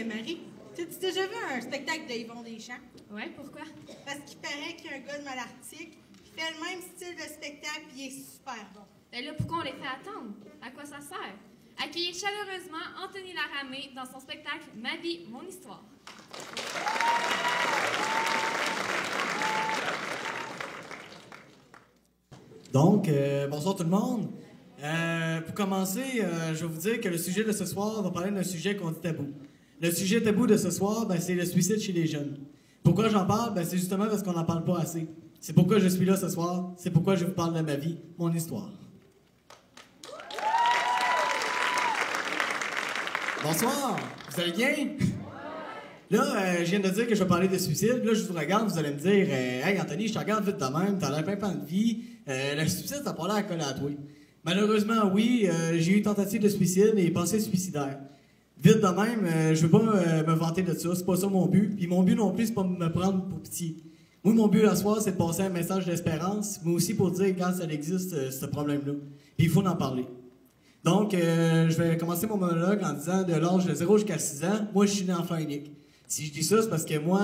Marie, t'as-tu déjà vu un spectacle de Yvon Deschamps? Ouais, pourquoi? Parce qu'il paraît qu'il y a un gars de Malartic qui fait le même style de spectacle et il est super bon. Et là, pourquoi on les fait attendre? À quoi ça sert? Accueillez chaleureusement Anthony Laramé dans son spectacle Ma vie, mon histoire. Donc, bonsoir tout le monde. Pour commencer, je vais vous dire que le sujet de ce soir va parler d'un sujet qu'on dit tabou. Le sujet tabou de ce soir, c'est le suicide chez les jeunes. Pourquoi j'en parle? C'est justement parce qu'on n'en parle pas assez. C'est pourquoi je suis là ce soir. C'est pourquoi je vous parle de ma vie, mon histoire. Bonsoir, vous allez bien? Là, je viens de dire que je vais parler de suicide. Là, je vous regarde, vous allez me dire Hey Anthony, je te regarde vite de même, t'as l'air plein de vie. Le suicide, ça n'a pas l'air à coller à toi. Malheureusement, oui, j'ai eu tentative de suicide et pensée suicidaire. Vite de même, je veux pas me vanter de ça, c'est pas ça mon but. Puis mon but non plus, c'est pas de me prendre pour petit. Moi, mon but à soir, c'est de passer un message d'espérance, mais aussi pour dire quand ça existe, ce problème-là. Puis il faut en parler. Donc, je vais commencer mon monologue en disant de l'âge de 0 jusqu'à 6 ans, moi, je suis né enfant unique. Si je dis ça, c'est parce que moi,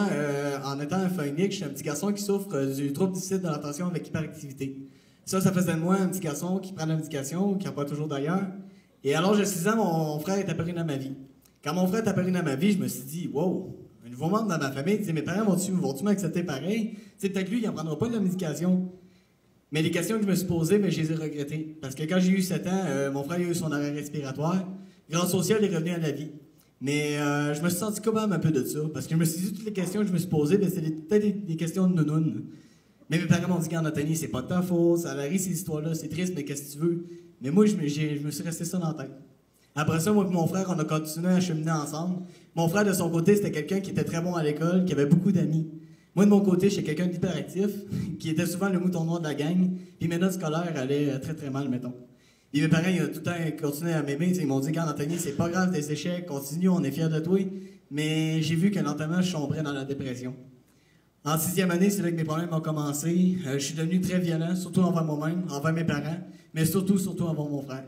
en étant enfant unique, je suis un petit garçon qui souffre du trouble difficile de l'attention avec hyperactivité. Ça faisait de moi un petit garçon qui prend la médication, qui n'a pas toujours d'ailleurs. Et à l'âge de 6 ans, mon frère est apparu dans ma vie. Quand mon frère est apparu dans ma vie, je me suis dit, wow, un nouveau membre dans ma famille, mes parents vont-tu m'accepter pareil? Peut-être lui, il n'en prendra pas de la médication. Mais les questions que je me suis posées, je les ai regrettées. Parce que quand j'ai eu 7 ans, mon frère a eu son arrêt respiratoire. Grâce au ciel, il est revenu à la vie. Mais je me suis senti quand même un peu de ça. Parce que je me suis dit, toutes les questions que je me suis posées, c'était peut-être des questions de nounoun. Mais mes parents m'ont dit, regarde, Anthony, c'est pas de ta faute, ça varie ces histoires-là, c'est triste, mais qu'est-ce que tu veux? Mais moi, je me suis resté ça dans la tête. Après ça, moi et mon frère, on a continué à cheminer ensemble. Mon frère, de son côté, c'était quelqu'un qui était très bon à l'école, qui avait beaucoup d'amis. Moi, de mon côté, j'étais quelqu'un d'hyperactif, qui était souvent le mouton noir de la gang, puis mes notes scolaires allaient très très mal, mettons. Puis mes parents, ils ont tout le temps continué à m'aimer, ils m'ont dit, regarde, Anthony, c'est pas grave des échecs, continue, on est fiers de toi. Mais j'ai vu que lentement, je sombrais dans la dépression. En 6e année, c'est là que mes problèmes ont commencé. Je suis devenu très violent, surtout envers moi-même, envers mes parents, mais surtout envers mon frère.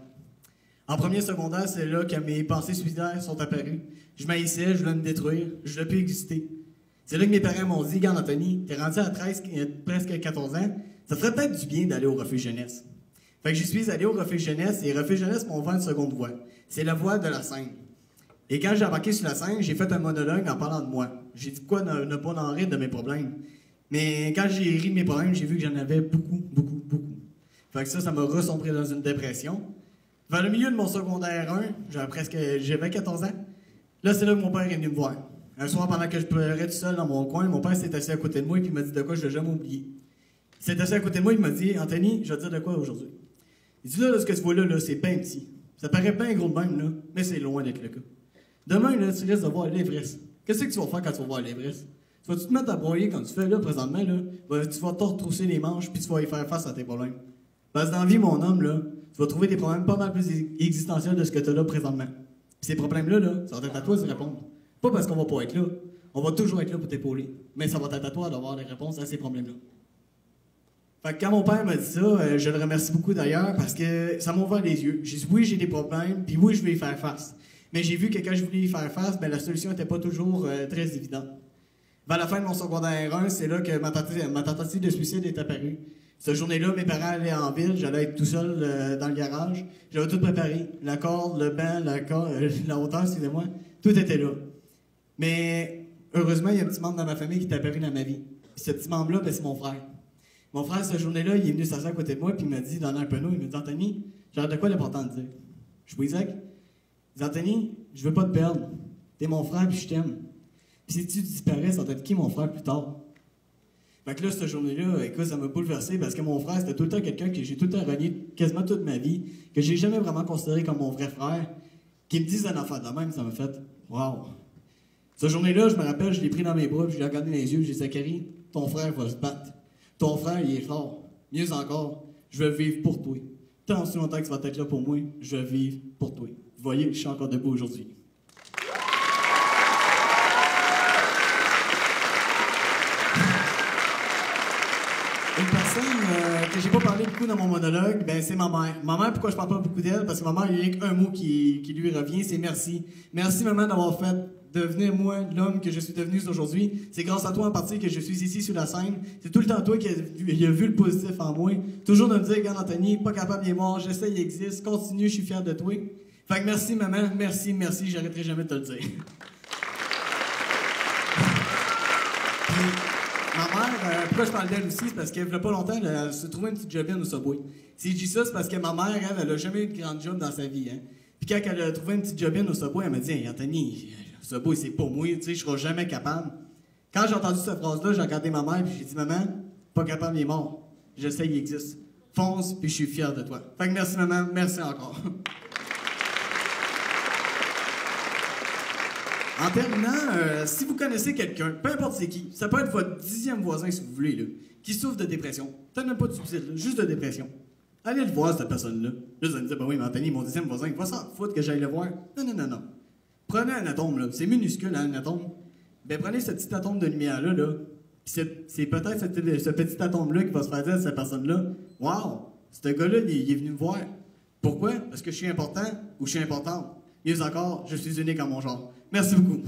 En premier secondaire, c'est là que mes pensées suicidaires sont apparues. Je m'haïssais, je voulais me détruire, je voulais plus exister. C'est là que mes parents m'ont dit, regarde Anthony, t'es rendu à 13, presque 14 ans, ça ferait peut-être du bien d'aller au refuge jeunesse. Fait que je suis allé au refuge jeunesse, et refuge jeunesse m'ont ouvert une seconde voie. C'est la voie de la scène. Et quand j'ai embarqué sur la scène, j'ai fait un monologue en parlant de moi. J'ai dit quoi ne pas en rire de mes problèmes. Mais quand j'ai ri de mes problèmes, j'ai vu que j'en avais beaucoup. Fait que ça m'a ressombré dans une dépression. Vers le milieu de mon secondaire 1, j'avais 14 ans, là c'est là que mon père est venu me voir. Un soir, pendant que je pleurais tout seul dans mon coin, mon père s'est assis à côté de moi et il m'a dit de quoi je ne vais jamais oublier. Il s'est assis à côté de moi et il m'a dit, Anthony, je vais te dire de quoi aujourd'hui. Il dit là, ce que tu vois là, c'est bien petit. Ça paraît bien gros de même, là, mais c'est loin d'être le cas. Demain, là, tu risques de voir l'Everest. Qu'est-ce que tu vas faire quand tu vas voir l'Everest? Tu vas-tu te mettre à broyer comme tu fais là, présentement, là? Tu vas te retrousser les manches puis tu vas y faire face à tes problèmes. Parce que dans la vie, mon homme, là, tu vas trouver des problèmes pas mal plus existentiels de ce que tu as là présentement. Puis ces problèmes-là, ça va être à toi de répondre. Pas parce qu'on va pas être là. On va toujours être là pour t'épauler. Mais ça va être à toi d'avoir les réponses à ces problèmes-là. Fait que quand mon père m'a dit ça, je le remercie beaucoup d'ailleurs parce que ça m'a ouvert les yeux. J'ai dit oui, j'ai des problèmes, puis oui, je vais y faire face. Mais j'ai vu que quand je voulais y faire face, la solution n'était pas toujours très évidente. Vers la fin de mon secondaire 1, c'est là que ma tentative de suicide est apparue. Cette journée-là, mes parents allaient en ville, j'allais être tout seul dans le garage. J'avais tout préparé. La corde, le banc, la hauteur, excusez-moi, tout était là. Mais heureusement, il y a un petit membre dans ma famille qui est apparu dans ma vie. Puis ce petit membre-là, c'est mon frère. Mon frère, cette journée-là, il est venu s'asseoir à côté de moi, puis il m'a dit, dans un panneau, il m'a dit, Anthony, j'ai de quoi l'important de dire? Je suis Isaac. Il dit, Anthony, je veux pas te perdre. T'es mon frère, puis je t'aime. Puis si tu disparais, ça va être qui mon frère plus tard? Fait que là, cette journée-là, écoute, ça m'a bouleversé parce que mon frère, c'était tout le temps quelqu'un que j'ai tout le temps renié quasiment toute ma vie, que j'ai jamais vraiment considéré comme mon vrai frère, qui me dise un enfant de même, ça m'a fait wow. Cette journée-là, je me rappelle, je l'ai pris dans mes bras, puis je l'ai regardé dans les yeux, j'ai dit, Zachary, ton frère va se battre. Ton frère, il est fort. Mieux encore, je vais vivre pour toi. Tant aussi longtemps que tu vas être là pour moi, je vais vivre pour toi. Vous voyez, je suis encore debout aujourd'hui. Une personne que j'ai pas parlé beaucoup dans mon monologue, c'est ma mère. Ma mère, pourquoi je parle pas beaucoup d'elle? Parce que ma mère, il y a qu'un mot qui lui revient, c'est merci. Merci, maman, d'avoir fait devenir moi l'homme que je suis devenu aujourd'hui. C'est grâce à toi en partie que je suis ici sur la scène. C'est tout le temps toi qui a vu le positif en moi. Toujours de me dire, regarde Anthony, pas capable, il est mort, j'essaie, il existe, continue, je suis fier de toi. Fait que merci maman, merci, j'arrêterai jamais de te le dire. Puis, ma mère, pourquoi je parle d'elle aussi, c'est parce qu'elle ne pas longtemps, elle se trouvait une petite jobine au Subway. Si je dis ça, c'est parce que ma mère, elle a jamais eu de grande job dans sa vie. Hein. Puis quand elle a trouvé une petite jobine au Subway, elle m'a dit hey, Anthony, le Subway, c'est pas moi, tu sais, je serai jamais capable. Quand j'ai entendu cette phrase-là, j'ai regardé ma mère, puis j'ai dit maman, pas capable, il est mort. Je sais, il existe. Fonce, puis je suis fier de toi. Fait que merci maman, merci encore. En terminant, si vous connaissez quelqu'un, peu importe c'est qui, ça peut être votre 10e voisin si vous voulez, là, qui souffre de dépression. Peut-être même pas de suicide, là, juste de dépression. Allez le voir, cette personne-là. Là, vous allez me dire, ben oui, mais Anthony, mon 10e voisin, il va s'en foutre que j'aille le voir. Non. Prenez un atome, là. C'est minuscule, hein, un atome. Ben prenez ce petit atome de lumière-là, là. Puis c'est peut-être ce petit atome-là qui va se faire dire à cette personne-là, wow, ce gars-là, il est venu me voir. Pourquoi? Parce que je suis important ou je suis importante. Mieux encore, je suis unique en mon genre. Merci beaucoup.